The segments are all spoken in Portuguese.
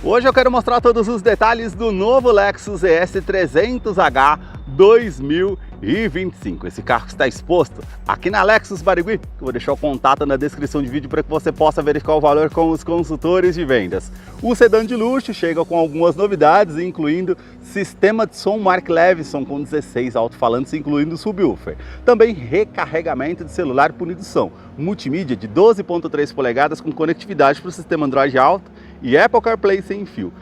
Hoje eu quero mostrar todos os detalhes do novo Lexus ES300H 2025. Esse carro está exposto aqui na Lexus Barigui. Eu vou deixar o contato na descrição de vídeo para que você possa verificar o valor com os consultores de vendas. O sedã de luxo chega com algumas novidades, incluindo sistema de som Mark Levinson com 16 alto-falantes, incluindo subwoofer. Também recarregamento de celular por indução, multimídia de 12.3 polegadas com conectividade para o sistema Android Auto e Apple CarPlay sem fio.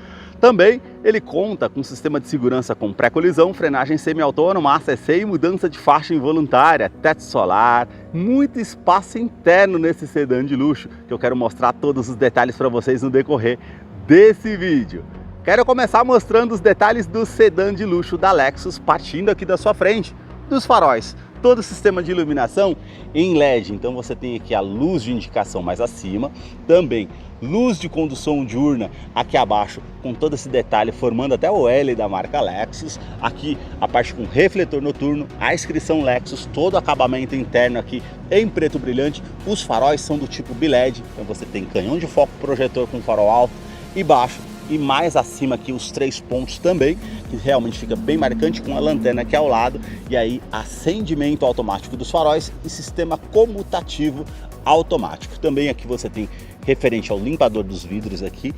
Também ele conta com sistema de segurança com pré-colisão, frenagem semi-autônoma, ACC e mudança de faixa involuntária, teto solar, muito espaço interno nesse sedã de luxo, que eu quero mostrar todos os detalhes para vocês no decorrer desse vídeo. Quero começar mostrando os detalhes do sedã de luxo da Lexus, partindo aqui da sua frente, dos faróis. Todo o sistema de iluminação em LED, então você tem aqui a luz de indicação mais acima, também luz de condução diurna aqui abaixo, com todo esse detalhe formando até o L da marca Lexus. Aqui a parte com refletor noturno, a inscrição Lexus, todo o acabamento interno aqui em preto brilhante. Os faróis são do tipo BLED, então você tem canhão de foco projetor com farol alto e baixo. E mais acima aqui os 3 pontos também, que realmente fica bem marcante, com a lanterna aqui ao lado. E aí acendimento automático dos faróis e sistema comutativo automático. Também aqui você tem referente ao limpador dos vidros aqui,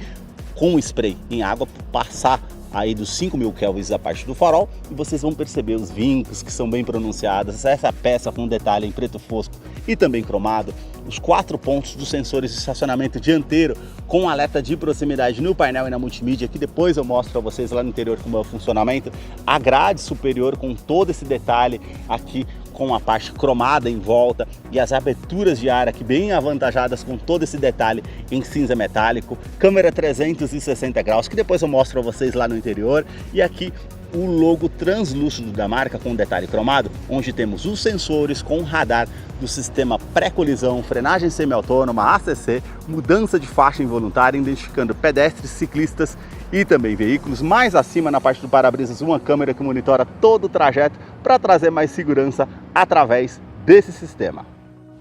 com spray em água, passar aí dos 5.000 kelvins da parte do farol, e vocês vão perceber os vincos que são bem pronunciados, essa peça com detalhe em preto fosco e também cromado, os 4 pontos dos sensores de estacionamento dianteiro com alerta de proximidade no painel e na multimídia, que depois eu mostro para vocês lá no interior como é o funcionamento, a grade superior com todo esse detalhe aqui com a parte cromada em volta e as aberturas de ar aqui bem avantajadas com todo esse detalhe em cinza metálico, câmera 360 graus, que depois eu mostro para vocês lá no interior, e aqui o logo translúcido da marca com detalhe cromado, onde temos os sensores com radar do sistema pré-colisão, frenagem semi-autônoma, ACC, mudança de faixa involuntária, identificando pedestres, ciclistas e também veículos. Mais acima na parte do para-brisas, uma câmera que monitora todo o trajeto para trazer mais segurança através desse sistema.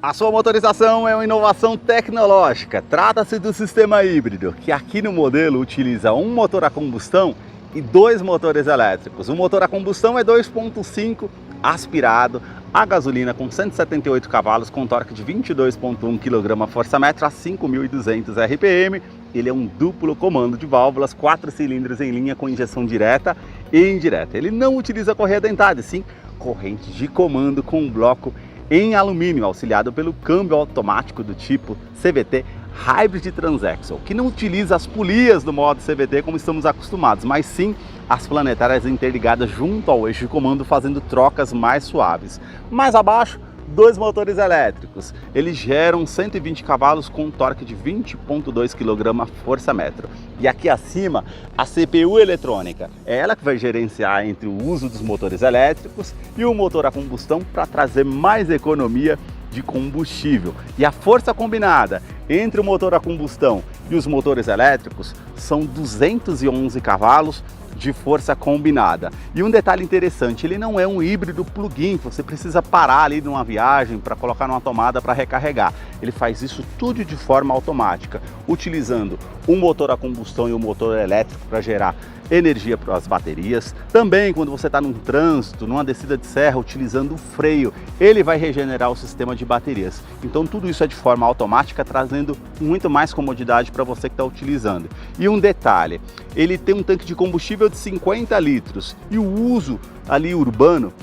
A sua motorização é uma inovação tecnológica. Trata-se do sistema híbrido, que aqui no modelo utiliza um motor a combustão e 2 motores elétricos. O motor a combustão é 2.5 aspirado a gasolina com 178 cavalos com torque de 22.1 kgfm a 5.200 RPM. Ele é um duplo comando de válvulas, 4 cilindros em linha com injeção direta e indireta. Ele não utiliza correia dentada, sim corrente de comando com bloco em alumínio, auxiliado pelo câmbio automático do tipo CVT Hybrid Transaxle, que não utiliza as polias do modo CVT como estamos acostumados, mas sim as planetárias interligadas junto ao eixo de comando, fazendo trocas mais suaves. Mais abaixo, 2 motores elétricos. Eles geram 120 cavalos com torque de 20.2 kgfm. E aqui acima, a CPU eletrônica. É ela que vai gerenciar entre o uso dos motores elétricos e o motor a combustão para trazer mais economia de combustível. E a força combinada entre o motor a combustão e os motores elétricos são 211 cavalos de força combinada. E um detalhe interessante, ele não é um híbrido plug-in, você precisa parar ali numa viagem para colocar numa tomada para recarregar. Ele faz isso tudo de forma automática, utilizando o motor a combustão e o motor elétrico para gerar energia para as baterias. Também quando você está num trânsito, numa descida de serra, utilizando o freio, ele vai regenerar o sistema de baterias. Então tudo isso é de forma automática, trazendo muito mais comodidade para você que está utilizando. E um detalhe, ele tem um tanque de combustível de 50 litros e o uso ali urbano,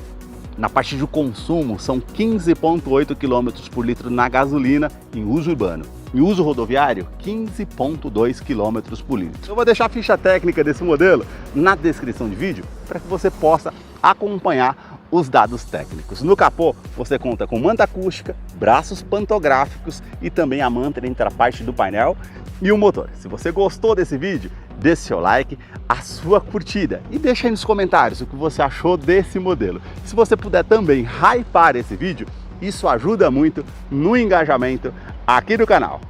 na parte de consumo, são 15,8 km por litro na gasolina em uso urbano. Em uso rodoviário, 15,2 km por litro. Eu vou deixar a ficha técnica desse modelo na descrição de vídeo para que você possa acompanhar os dados técnicos. No capô, você conta com manta acústica, braços pantográficos e também a manta entre a parte do painel e o motor. Se você gostou desse vídeo, deixe seu like, a sua curtida e deixa aí nos comentários o que você achou desse modelo. Se você puder também hypar esse vídeo, isso ajuda muito no engajamento aqui do canal.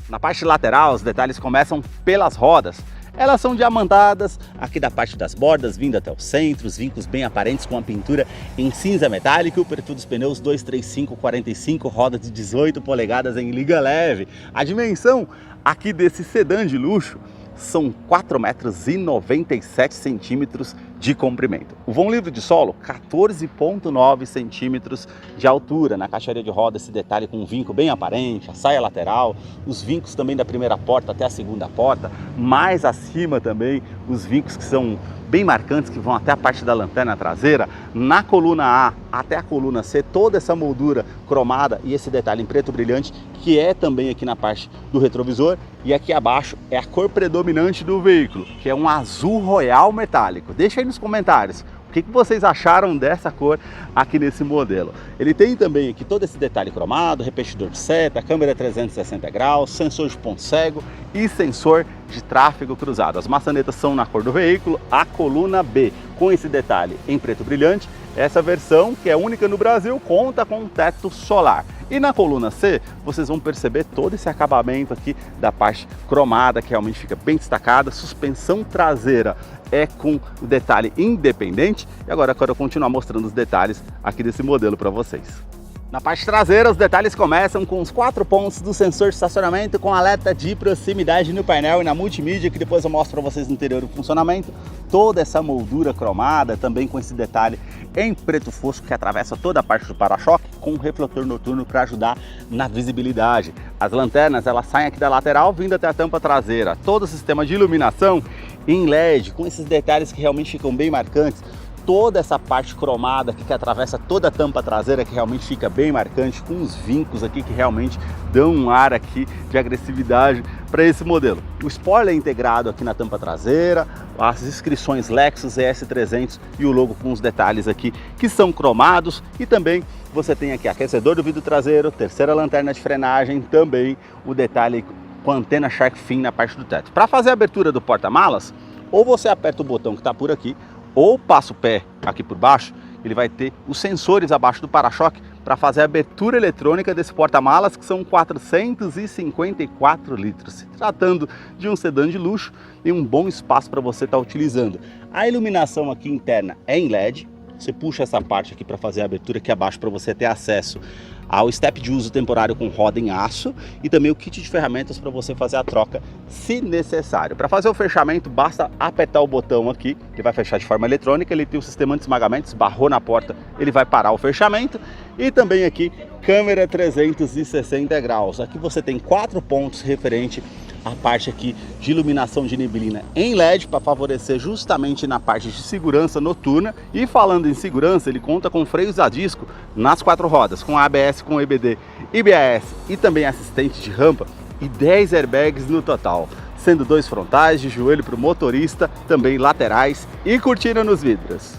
Na parte lateral, os detalhes começam pelas rodas. Elas são diamantadas aqui da parte das bordas, vindo até o centro, os vincos bem aparentes com a pintura em cinza metálico, o perfil dos pneus 235/45, roda de 18 polegadas em liga leve. A dimensão aqui desse sedã de luxo são 4,97 metros de comprimento. O vão livre de solo, 14,9 centímetros de altura. Na caixaria de roda, esse detalhe com um vinco bem aparente, a saia lateral, os vincos também da primeira porta até a segunda porta, mais acima também os vincos que são bem marcantes, que vão até a parte da lanterna traseira. Na coluna A até a coluna C, toda essa moldura cromada e esse detalhe em preto brilhante, que é também aqui na parte do retrovisor. E aqui abaixo é a cor predominante do veículo, que é um azul royal metálico. Deixa aí nos comentários o que vocês acharam dessa cor aqui nesse modelo. Ele tem também aqui todo esse detalhe cromado, repetidor de seta, câmera 360 graus, sensor de ponto cego e sensor de tráfego cruzado. As maçanetas são na cor do veículo. A coluna B, com esse detalhe em preto brilhante, essa versão, que é única no Brasil, conta com um teto solar. E na coluna C, vocês vão perceber todo esse acabamento aqui da parte cromada, que realmente fica bem destacada. Suspensão traseira é com o detalhe independente. E agora eu quero continuar mostrando os detalhes aqui desse modelo para vocês. Na parte traseira, os detalhes começam com os 4 pontos do sensor de estacionamento, com alerta de proximidade no painel e na multimídia, que depois eu mostro para vocês no interior o funcionamento. Toda essa moldura cromada, também com esse detalhe em preto fosco que atravessa toda a parte do para-choque, com um refletor noturno para ajudar na visibilidade. As lanternas, elas saem aqui da lateral, vindo até a tampa traseira. Todo o sistema de iluminação em LED, com esses detalhes que realmente ficam bem marcantes. Toda essa parte cromada aqui que atravessa toda a tampa traseira, que realmente fica bem marcante, com os vincos aqui que realmente dão um ar aqui de agressividade para esse modelo. O spoiler é integrado aqui na tampa traseira, as inscrições Lexus ES300 e o logo com os detalhes aqui que são cromados. E também você tem aqui aquecedor do vidro traseiro, terceira lanterna de frenagem, também o detalhe com a antena Shark Fin na parte do teto. Para fazer a abertura do porta-malas, ou você aperta o botão que está por aqui, ou passa o pé aqui por baixo. Ele vai ter os sensores abaixo do para-choque para fazer a abertura eletrônica desse porta-malas, que são 454 litros. Se tratando de um sedã de luxo, tem um bom espaço para você estar utilizando. A iluminação aqui interna é em LED. Você puxa essa parte aqui para fazer a abertura aqui abaixo, para você ter acesso ao step de uso temporário com roda em aço e também o kit de ferramentas para você fazer a troca se necessário. Para fazer o fechamento, basta apertar o botão aqui, que vai fechar de forma eletrônica. Ele tem o sistema anti-esmagamento, esbarrou na porta, ele vai parar o fechamento. E também aqui, câmera 360 graus. Aqui você tem 4 pontos referente à parte aqui de iluminação de neblina em LED, para favorecer justamente na parte de segurança noturna. E falando em segurança, ele conta com freios a disco nas 4 rodas, com ABS, com EBD, IBAS e também assistente de rampa, e 10 airbags no total, sendo 2 frontais, de joelho para o motorista, também laterais e cortina nos vidros.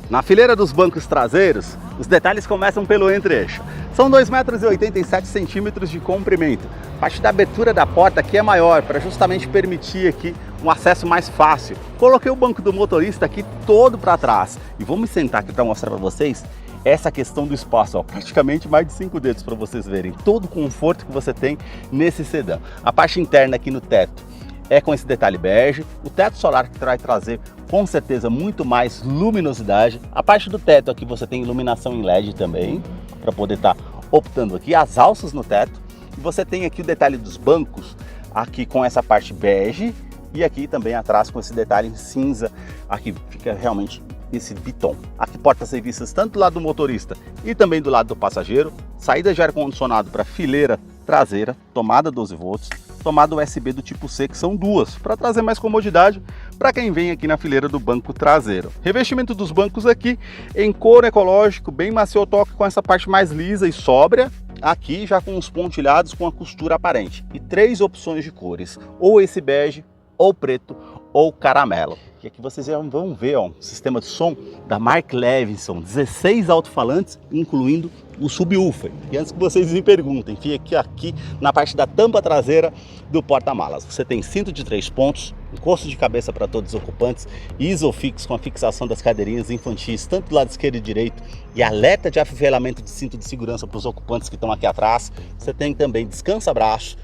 Na fileira dos bancos traseiros, os detalhes começam pelo entre-eixo. São 2,87 metros de comprimento. A parte da abertura da porta aqui é maior, para justamente permitir aqui um acesso mais fácil. Coloquei o banco do motorista aqui todo para trás. E vou me sentar aqui para mostrar para vocês essa questão do espaço, ó, praticamente mais de 5 dedos para vocês verem todo o conforto que você tem nesse sedã. A parte interna aqui no teto é com esse detalhe bege, o teto solar que vai trazer com certeza muito mais luminosidade. A parte do teto aqui você tem iluminação em LED também, para poder estar optando aqui, as alças no teto. E você tem aqui o detalhe dos bancos, aqui com essa parte bege, e aqui também atrás com esse detalhe em cinza, aqui fica realmente esse biton. Aqui porta-serviços tanto do lado do motorista e também do lado do passageiro, saída de ar-condicionado para fileira traseira, tomada 12 volts, tomada USB do tipo C, que são 2, para trazer mais comodidade para quem vem aqui na fileira do banco traseiro. Revestimento dos bancos aqui em couro ecológico, bem macio toque, com essa parte mais lisa e sóbria, aqui já com os pontilhados com a costura aparente. E 3 opções de cores, ou esse bege, ou preto, ou caramelo. E aqui vocês já vão ver, ó, um sistema de som da Mark Levinson, 16 alto-falantes, incluindo o subwoofer. E antes que vocês me perguntem, fica aqui na parte da tampa traseira do porta-malas. Você tem cinto de 3 pontos, encosto de cabeça para todos os ocupantes, Isofix com a fixação das cadeirinhas infantis, tanto do lado esquerdo e direito, e alerta de afivelamento de cinto de segurança para os ocupantes que estão aqui atrás. Você tem também descansa-braço,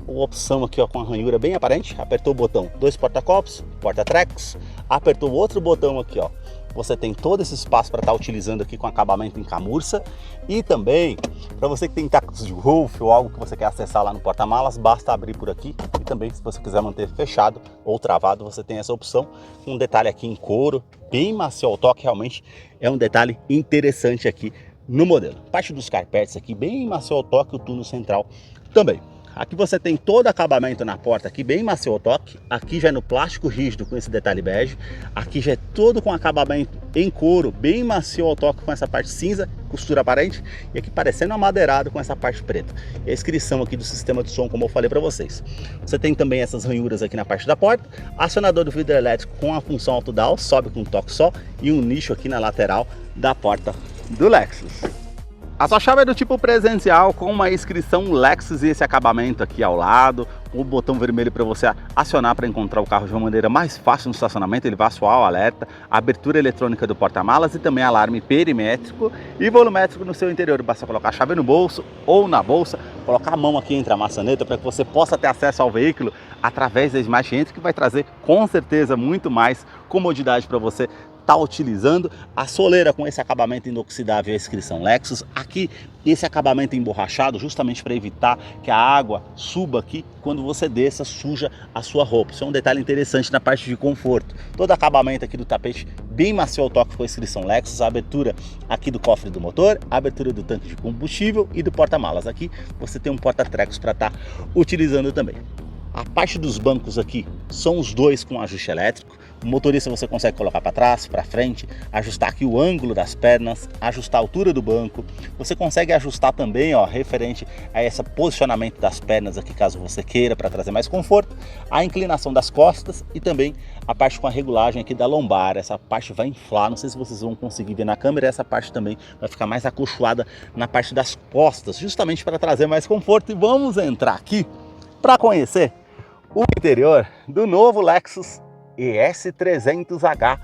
uma opção aqui, ó, com a ranhura bem aparente. Apertou o botão, 2 porta-copos, porta-trecos. Apertou o outro botão aqui, ó, você tem todo esse espaço para estar utilizando aqui com acabamento em camurça. E também, para você que tem tacos de golfe ou algo que você quer acessar lá no porta-malas, basta abrir por aqui. E também, se você quiser manter fechado ou travado, você tem essa opção. Um detalhe aqui em couro, bem macio ao toque, realmente é um detalhe interessante aqui no modelo. Parte dos carpetes aqui, bem macio ao toque, o túnel central também. Aqui você tem todo acabamento na porta aqui, bem macio ao toque. Aqui já é no plástico rígido com esse detalhe bege. Aqui já é todo com acabamento em couro, bem macio ao toque com essa parte cinza, costura aparente. E aqui parecendo amadeirado com essa parte preta. E a inscrição aqui do sistema de som, como eu falei para vocês. Você tem também essas ranhuras aqui na parte da porta. Acionador do vidro elétrico com a função auto-down, sobe com um toque só. E um nicho aqui na lateral da porta do Lexus. A sua chave é do tipo presencial com uma inscrição Lexus e esse acabamento aqui ao lado, o botão vermelho para você acionar para encontrar o carro de uma maneira mais fácil no estacionamento. Ele vai soar o alerta, abertura eletrônica do porta-malas e também alarme perimétrico e volumétrico no seu interior. Basta colocar a chave no bolso ou na bolsa, colocar a mão aqui entre a maçaneta para que você possa ter acesso ao veículo através da Smart Entry, que vai trazer com certeza muito mais comodidade para você está utilizando. A soleira com esse acabamento inoxidável e a inscrição Lexus. Aqui esse acabamento emborrachado justamente para evitar que a água suba aqui quando você desça, suja a sua roupa. Isso é um detalhe interessante na parte de conforto. Todo acabamento aqui do tapete bem macio ao toque com a inscrição Lexus. A abertura aqui do cofre do motor, a abertura do tanque de combustível e do porta-malas. Aqui você tem um porta-trecos para estar utilizando também. A parte dos bancos aqui são os dois com ajuste elétrico. O motorista você consegue colocar para trás, para frente, ajustar aqui o ângulo das pernas, ajustar a altura do banco. Você consegue ajustar também, ó, referente a esse posicionamento das pernas aqui, caso você queira, para trazer mais conforto. A inclinação das costas e também a parte com a regulagem aqui da lombar. Essa parte vai inflar, não sei se vocês vão conseguir ver na câmera, essa parte também vai ficar mais acolchoada na parte das costas, justamente para trazer mais conforto. E vamos entrar aqui para conhecer o interior do novo Lexus ES300H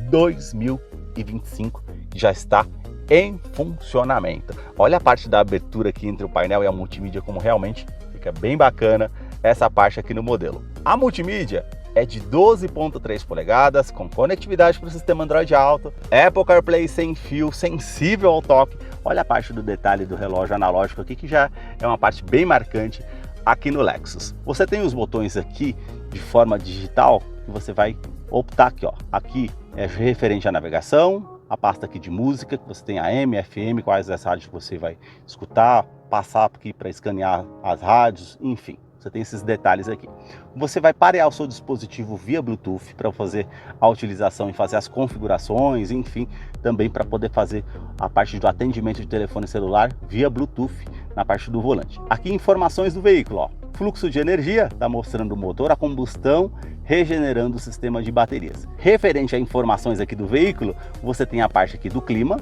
2025, que já está em funcionamento. Olha a parte da abertura aqui entre o painel e a multimídia, como realmente fica bem bacana essa parte aqui no modelo. A multimídia é de 12,3 polegadas, com conectividade para o sistema Android Auto, Apple CarPlay sem fio, sensível ao toque. Olha a parte do detalhe do relógio analógico aqui, que já é uma parte bem marcante aqui no Lexus. Você tem os botões aqui de forma digital, que você vai optar aqui, ó. Aqui é referente à navegação, a pasta aqui de música, que você tem AM, FM, quais as rádios que você vai escutar, passar aqui para escanear as rádios, enfim. Você tem esses detalhes aqui. Você vai parear o seu dispositivo via Bluetooth para fazer a utilização e fazer as configurações, enfim, também para poder fazer a parte do atendimento de telefone celular via Bluetooth na parte do volante. Aqui informações do veículo, ó. Fluxo de energia, está mostrando o motor, a combustão, regenerando o sistema de baterias. Referente a informações aqui do veículo, você tem a parte aqui do clima,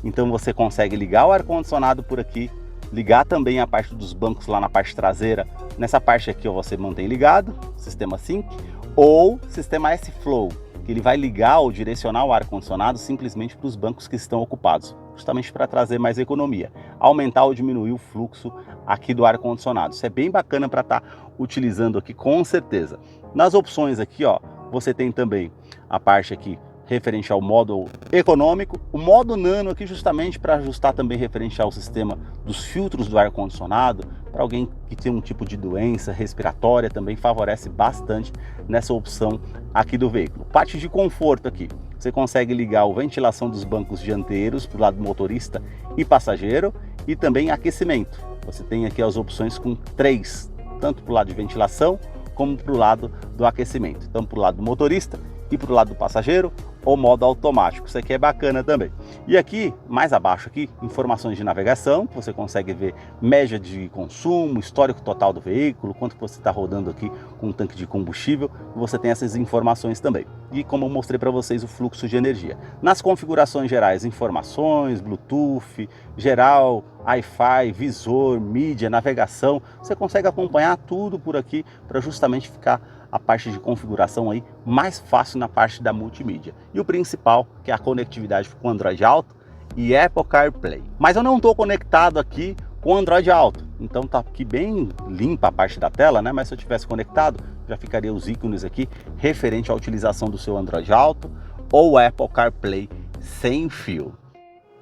então você consegue ligar o ar-condicionado por aqui, ligar também a parte dos bancos lá na parte traseira. Nessa parte aqui ó, você mantém ligado, sistema Sync, ou sistema S-Flow, que ele vai ligar ou direcionar o ar-condicionado simplesmente para os bancos que estão ocupados, justamente para trazer mais economia, aumentar ou diminuir o fluxo aqui do ar-condicionado. Isso é bem bacana para estar utilizando aqui com certeza. Nas opções aqui, ó, você tem também a parte aqui referente ao modo econômico, o modo nano aqui justamente para ajustar também referente ao sistema dos filtros do ar-condicionado. Para alguém que tem um tipo de doença respiratória, também favorece bastante nessa opção aqui do veículo. Parte de conforto aqui, você consegue ligar a ventilação dos bancos dianteiros para o lado do motorista e passageiro e também aquecimento. Você tem aqui as opções com 3, tanto para o lado de ventilação como para o lado do aquecimento. Então para o lado do motorista e para o lado do passageiro, ou modo automático. Isso aqui é bacana também. E aqui, mais abaixo aqui, informações de navegação, você consegue ver média de consumo, histórico total do veículo, quanto você está rodando aqui com um tanque de combustível, você tem essas informações também. E como eu mostrei para vocês, o fluxo de energia. Nas configurações gerais, informações, Bluetooth, geral, Wi-Fi, visor, mídia, navegação, você consegue acompanhar tudo por aqui para justamente ficar a parte de configuração aí mais fácil na parte da multimídia. E o principal, que é a conectividade com o Android Auto e Apple CarPlay. Mas eu não estou conectado aqui com o Android Auto, então tá aqui bem limpa a parte da tela, né? Mas se eu tivesse conectado, já ficaria os ícones aqui referente à utilização do seu Android Auto ou Apple CarPlay sem fio.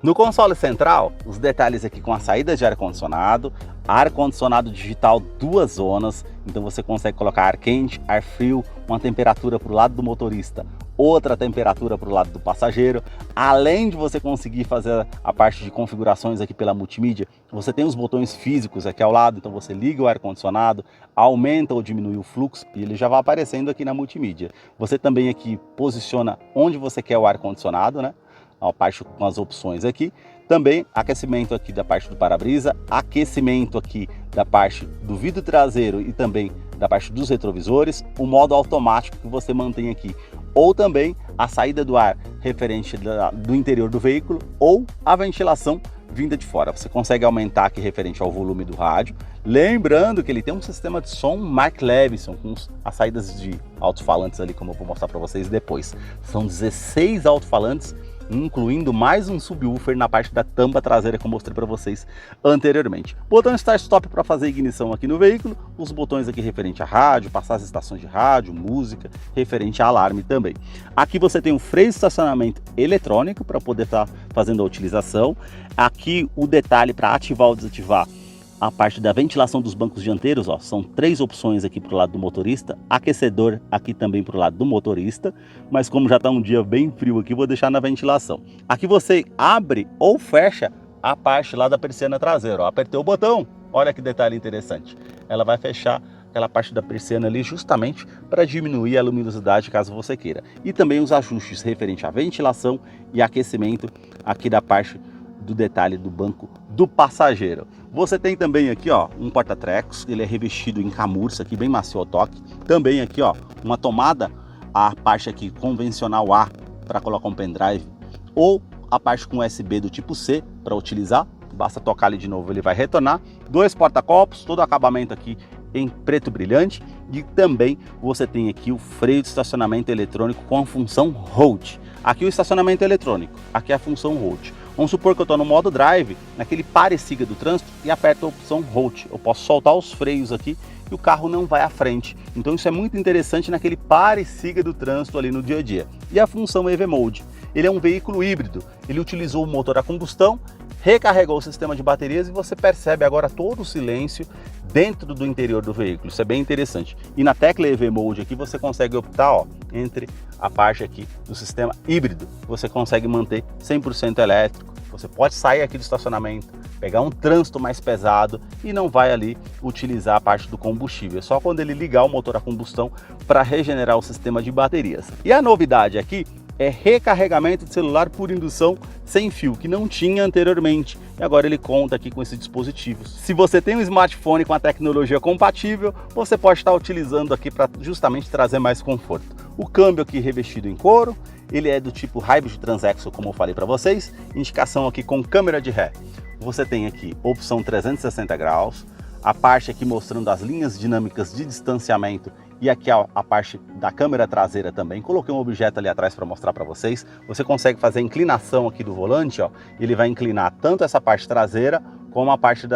No console central, os detalhes aqui com a saída de ar-condicionado digital 2 zonas, então você consegue colocar ar quente, ar frio, uma temperatura para o lado do motorista, outra temperatura para o lado do passageiro. Além de você conseguir fazer a parte de configurações aqui pela multimídia, você tem os botões físicos aqui ao lado, então você liga o ar-condicionado, aumenta ou diminui o fluxo e ele já vai aparecendo aqui na multimídia. Você também aqui posiciona onde você quer o ar-condicionado, né? A parte com as opções aqui, também aquecimento aqui da parte do para-brisa, aquecimento aqui da parte do vidro traseiro e também da parte dos retrovisores, o modo automático que você mantém aqui, ou também a saída do ar referente do interior do veículo ou a ventilação vinda de fora. Você consegue aumentar aqui referente ao volume do rádio, lembrando que ele tem um sistema de som Mark Levinson com as saídas de alto-falantes ali, como eu vou mostrar para vocês depois. São 16 alto-falantes, incluindo mais um subwoofer na parte da tampa traseira que eu mostrei para vocês anteriormente. Botão Start-Stop para fazer ignição aqui no veículo, os botões aqui referente a rádio, passar as estações de rádio, música, referente a alarme também. Aqui você tem o freio de estacionamento eletrônico para poder estar fazendo a utilização. Aqui o detalhe para ativar ou desativar a parte da ventilação dos bancos dianteiros, ó, são 3 opções aqui para o lado do motorista, aquecedor aqui também para o lado do motorista, mas como já está um dia bem frio aqui, vou deixar na ventilação. Aqui você abre ou fecha a parte lá da persiana traseira, ó. Apertei o botão, olha que detalhe interessante, ela vai fechar aquela parte da persiana ali justamente para diminuir a luminosidade caso você queira. E também os ajustes referente à ventilação e aquecimento aqui da parte do detalhe do banco do passageiro. Você tem também aqui, ó, um porta-trecos, ele é revestido em camurça aqui, bem macio ao toque. Também aqui, ó, uma tomada, a parte aqui convencional A para colocar um pendrive, ou a parte com USB do tipo C para utilizar. Basta tocar ali de novo, ele vai retornar. 2 porta-copos, todo o acabamento aqui em preto brilhante, e também você tem aqui o freio de estacionamento eletrônico com a função Hold. Aqui o estacionamento eletrônico, aqui a função Hold. Vamos supor que eu estou no modo Drive, naquele pare e siga do trânsito, e aperto a opção Hold. Eu posso soltar os freios aqui e o carro não vai à frente. Então isso é muito interessante naquele pare e siga do trânsito ali no dia a dia. E a função EV Mode, ele é um veículo híbrido, ele utilizou o motor a combustão, recarregou o sistema de baterias e você percebe agora todo o silêncio dentro do interior do veículo. Isso é bem interessante. E na tecla EV Mode aqui você consegue optar, ó, entre a parte aqui do sistema híbrido. Você consegue manter 100% elétrico. Você pode sair aqui do estacionamento, pegar um trânsito mais pesado e não vai ali utilizar a parte do combustível. É só quando ele ligar o motor a combustão para regenerar o sistema de baterias. E a novidade aqui é recarregamento de celular por indução sem fio, que não tinha anteriormente, e agora ele conta aqui com esse dispositivo. Se você tem um smartphone com a tecnologia compatível, você pode estar utilizando aqui para justamente trazer mais conforto. O câmbio aqui revestido em couro, ele é do tipo Hybrid Transaxle, como eu falei para vocês, indicação aqui com câmera de ré. Você tem aqui opção 360 graus, a parte aqui mostrando as linhas dinâmicas de distanciamento e aqui a parte da câmera traseira também. Coloquei um objeto ali atrás para mostrar para vocês. Você consegue fazer a inclinação aqui do volante, ó. Ele vai inclinar tanto essa parte traseira como a parte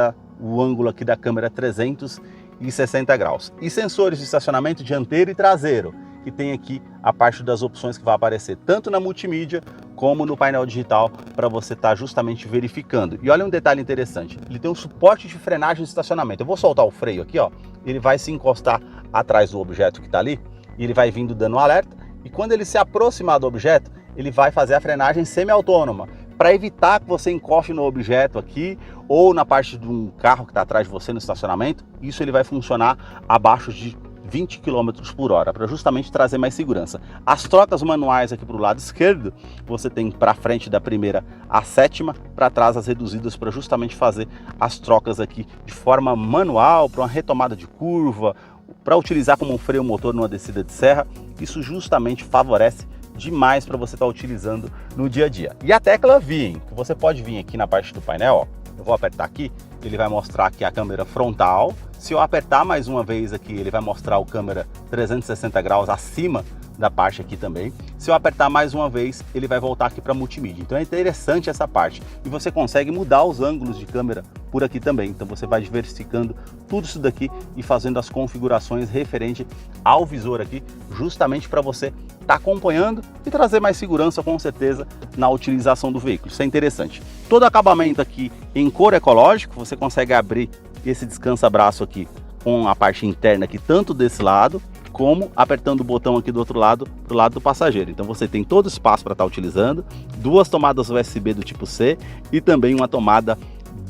o ângulo aqui da câmera 360 graus. E sensores de estacionamento dianteiro e traseiro, que tem aqui a parte das opções que vai aparecer tanto na multimídia como no painel digital para você estar justamente verificando. E olha um detalhe interessante, ele tem um suporte de frenagem de estacionamento. Eu vou soltar o freio aqui, ó, ele vai se encostar atrás do objeto que está ali e ele vai vindo dando um alerta, e quando ele se aproximar do objeto, ele vai fazer a frenagem semi-autônoma para evitar que você encoste no objeto aqui ou na parte de um carro que está atrás de você no estacionamento. Isso ele vai funcionar abaixo de 20 km por hora, para justamente trazer mais segurança. As trocas manuais aqui para o lado esquerdo, você tem para frente da primeira a sétima, para trás as reduzidas, para justamente fazer as trocas aqui de forma manual, para uma retomada de curva, para utilizar como um freio motor numa descida de serra. Isso justamente favorece demais para você estar utilizando no dia a dia. E a tecla VIN, que você pode vir aqui na parte do painel, ó, eu vou apertar aqui, ele vai mostrar aqui a câmera frontal. Se eu apertar mais uma vez aqui, ele vai mostrar o câmera 360 graus acima da parte aqui também. Se eu apertar mais uma vez, ele vai voltar aqui para multimídia. Então é interessante essa parte. E você consegue mudar os ângulos de câmera por aqui também. Então você vai diversificando tudo isso daqui e fazendo as configurações referente ao visor aqui, justamente para você estar acompanhando e trazer mais segurança, com certeza, na utilização do veículo. Isso é interessante. Todo acabamento aqui em couro ecológico, você consegue abrir esse descansa-braço aqui com a parte interna aqui, tanto desse lado, como apertando o botão aqui do outro lado, pro lado do passageiro. Então você tem todo o espaço para estar utilizando, duas tomadas USB do tipo C e também uma tomada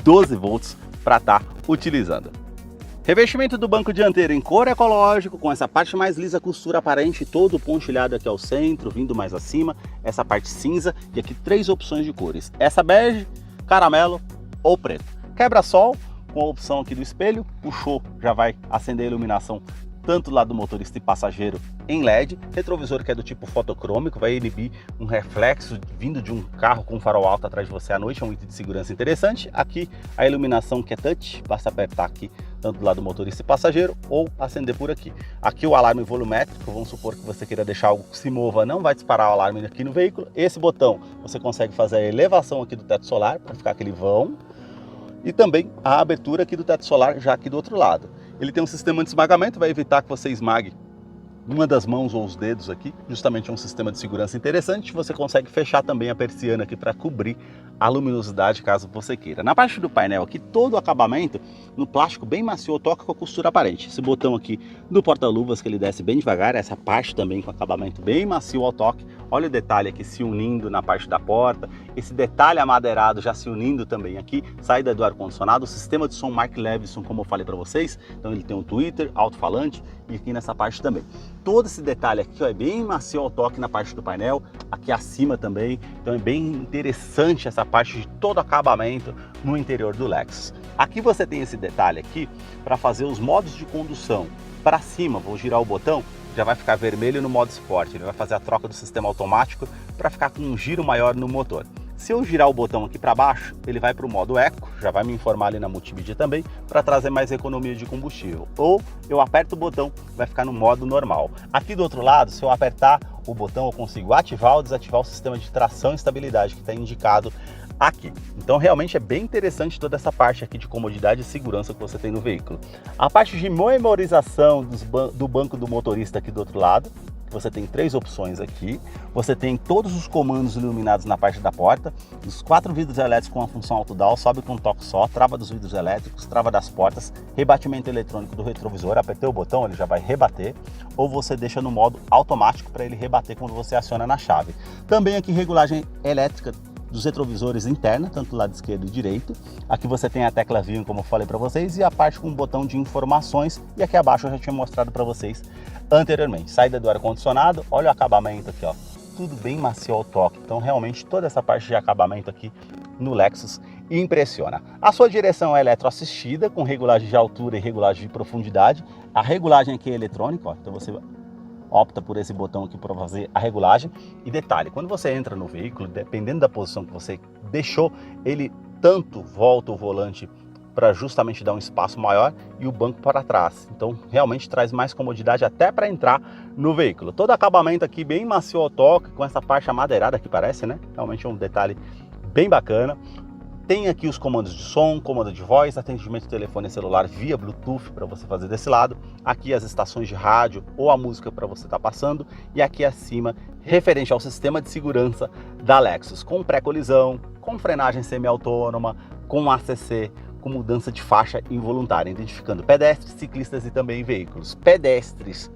12 volts para estar utilizando. Revestimento do banco dianteiro em couro ecológico, com essa parte mais lisa, costura aparente, todo pontilhado aqui ao centro, vindo mais acima, essa parte cinza e aqui 3 opções de cores, essa bege, caramelo ou preto. Quebra-sol com a opção aqui do espelho, puxou, já vai acender a iluminação tanto do lado do motorista e passageiro em LED, retrovisor que é do tipo fotocrômico, vai inibir um reflexo vindo de um carro com farol alto atrás de você à noite, é um item de segurança interessante. Aqui a iluminação que é touch, basta apertar aqui tanto do lado do motorista e passageiro ou acender por aqui. Aqui o alarme volumétrico, vamos supor que você queira deixar algo que se mova, não vai disparar o alarme aqui no veículo. Esse botão você consegue fazer a elevação aqui do teto solar para ficar aquele vão e também a abertura aqui do teto solar já aqui do outro lado. Ele tem um sistema de esmagamento, vai evitar que você esmague uma das mãos ou os dedos aqui, justamente é um sistema de segurança interessante. Você consegue fechar também a persiana aqui para cobrir a luminosidade caso você queira. Na parte do painel aqui, todo o acabamento no plástico bem macio, toca com a costura aparente. Esse botão aqui do porta-luvas que ele desce bem devagar, essa parte também com acabamento bem macio ao toque. Olha o detalhe aqui se unindo na parte da porta, esse detalhe amadeirado já se unindo também aqui, saída do ar-condicionado, o sistema de som Mark Levinson, como eu falei para vocês, então ele tem um tweeter, alto-falante e aqui nessa parte também. Todo esse detalhe aqui ó, é bem macio ao toque na parte do painel, aqui acima também, então é bem interessante essa parte de todo acabamento no interior do Lexus. Aqui você tem esse detalhe aqui para fazer os modos de condução. Para cima, vou girar o botão, já vai ficar vermelho no modo esporte, ele vai fazer a troca do sistema automático para ficar com um giro maior no motor. Se eu girar o botão aqui para baixo, ele vai para o modo Eco, já vai me informar ali na multimídia também, para trazer mais economia de combustível. Ou eu aperto o botão, vai ficar no modo normal. Aqui do outro lado, se eu apertar o botão, eu consigo ativar ou desativar o sistema de tração e estabilidade que está indicado aqui. Então realmente é bem interessante toda essa parte aqui de comodidade e segurança que você tem no veículo. A parte de memorização do banco do motorista aqui do outro lado, você tem 3 opções aqui, você tem todos os comandos iluminados na parte da porta, os 4 vidros elétricos com a função auto-down, sobe com um toque só, trava dos vidros elétricos, trava das portas, rebatimento eletrônico do retrovisor, apertei o botão, ele já vai rebater, ou você deixa no modo automático para ele rebater quando você aciona na chave. Também aqui regulagem elétrica dos retrovisores interna, tanto do lado esquerdo e direito. Aqui você tem a tecla View, como eu falei para vocês, e a parte com o botão de informações, e aqui abaixo eu já tinha mostrado para vocês anteriormente. Saída do ar-condicionado, olha o acabamento aqui, ó, tudo bem macio ao toque. Então realmente toda essa parte de acabamento aqui no Lexus impressiona. A sua direção é eletroassistida, com regulagem de altura e regulagem de profundidade. A regulagem aqui é eletrônica, ó, então você opta por esse botão aqui para fazer a regulagem. E detalhe, quando você entra no veículo, dependendo da posição que você deixou, ele tanto volta o volante para justamente dar um espaço maior e o banco para trás. Então realmente traz mais comodidade até para entrar no veículo. Todo acabamento aqui bem macio ao toque, com essa parte amadeirada que parece, né? Realmente é um detalhe bem bacana. Tem aqui os comandos de som, comando de voz, atendimento de telefone celular via Bluetooth para você fazer desse lado. Aqui as estações de rádio ou a música para você estar passando. E aqui acima, referente ao sistema de segurança da Lexus, com pré-colisão, com frenagem semi-autônoma, com ACC, com mudança de faixa involuntária, identificando pedestres, ciclistas e também veículos. Pedestres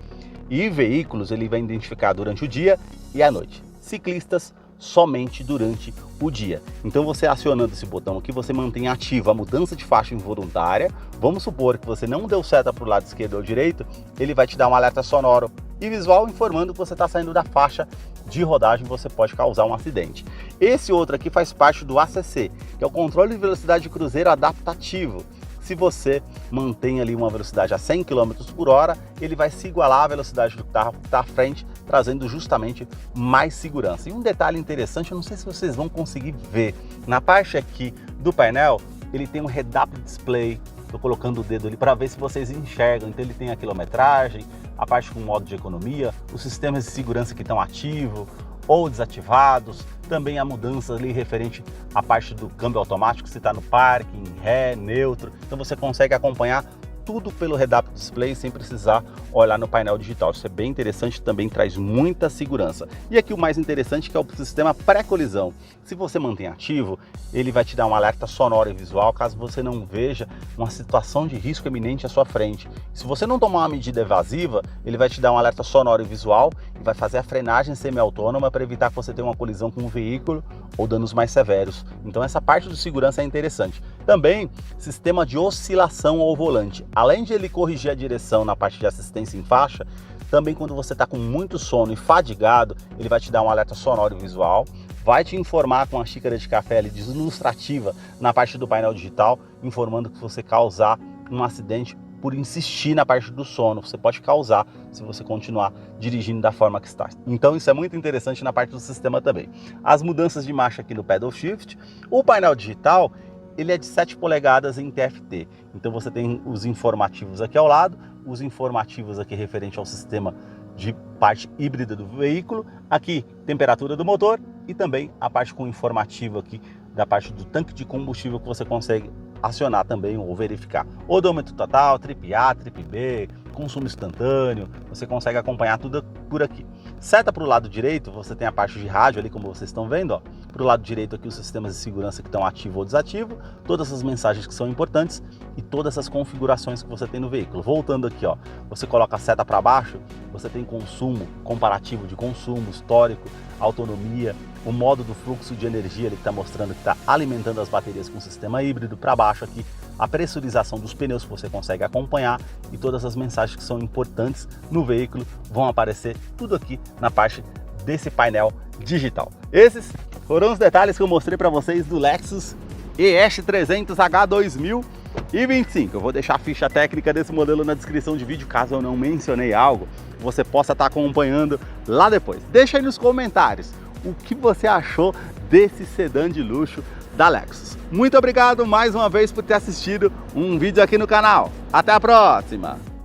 e veículos ele vai identificar durante o dia e a noite. Ciclistas, somente durante o dia. Então você acionando esse botão aqui, você mantém ativa a mudança de faixa involuntária. Vamos supor que você não deu seta para o lado esquerdo ou direito, ele vai te dar um alerta sonoro e visual informando que você está saindo da faixa de rodagem, você pode causar um acidente. Esse outro aqui faz parte do ACC, que é o controle de velocidade de cruzeiro adaptativo. Se você mantém ali uma velocidade a 100 km por hora, ele vai se igualar à velocidade do carro que está à frente, trazendo justamente mais segurança. E um detalhe interessante, eu não sei se vocês vão conseguir ver, na parte aqui do painel, ele tem um head-up display. Estou colocando o dedo ali para ver se vocês enxergam. Então ele tem a quilometragem, a parte com modo de economia, os sistemas de segurança que estão ativos ou desativados, também a mudança ali referente à parte do câmbio automático, se está no parking, ré, neutro, então você consegue acompanhar tudo pelo head-up display sem precisar olhar no painel digital. Isso é bem interessante, também traz muita segurança. E aqui o mais interessante que é o sistema pré-colisão. Se você mantém ativo, ele vai te dar um alerta sonoro e visual caso você não veja uma situação de risco iminente à sua frente. Se você não tomar uma medida evasiva, ele vai te dar um alerta sonoro e visual e vai fazer a frenagem semi-autônoma para evitar que você tenha uma colisão com um veículo ou danos mais severos. Então essa parte de segurança é interessante. Também sistema de oscilação ao volante. Além de ele corrigir a direção na parte de assistência em faixa, também quando você está com muito sono e fadigado, ele vai te dar um alerta sonoro e visual, vai te informar com a xícara de café ali ilustrativa na parte do painel digital, informando que se você causar um acidente por insistir na parte do sono, você pode causar se você continuar dirigindo da forma que está. Então isso é muito interessante na parte do sistema também. As mudanças de marcha aqui no Pedal Shift, o painel digital, ele é de 7 polegadas em TFT, então você tem os informativos aqui ao lado, os informativos aqui referente ao sistema de parte híbrida do veículo, aqui temperatura do motor e também a parte com informativo aqui da parte do tanque de combustível que você consegue acionar também ou verificar. Odômetro total, trip A, trip B, consumo instantâneo, você consegue acompanhar tudo por aqui. Seta para o lado direito, você tem a parte de rádio ali, como vocês estão vendo, ó. Para o lado direito aqui os sistemas de segurança que estão ativo ou desativo, todas as mensagens que são importantes e todas as configurações que você tem no veículo. Voltando aqui, ó, você coloca a seta para baixo, você tem consumo, comparativo de consumo, histórico, autonomia, o modo do fluxo de energia ali que está mostrando que está alimentando as baterias com o sistema híbrido. Para baixo aqui a pressurização dos pneus que você consegue acompanhar e todas as mensagens que são importantes no veículo vão aparecer tudo aqui na parte desse painel digital. Esses foram os detalhes que eu mostrei para vocês do Lexus ES300H 2025. Eu vou deixar a ficha técnica desse modelo na descrição de vídeo, caso eu não mencionei algo, você possa estar acompanhando lá depois. Deixa aí nos comentários o que você achou desse sedã de luxo da Lexus. Muito obrigado mais uma vez por ter assistido um vídeo aqui no canal. Até a próxima!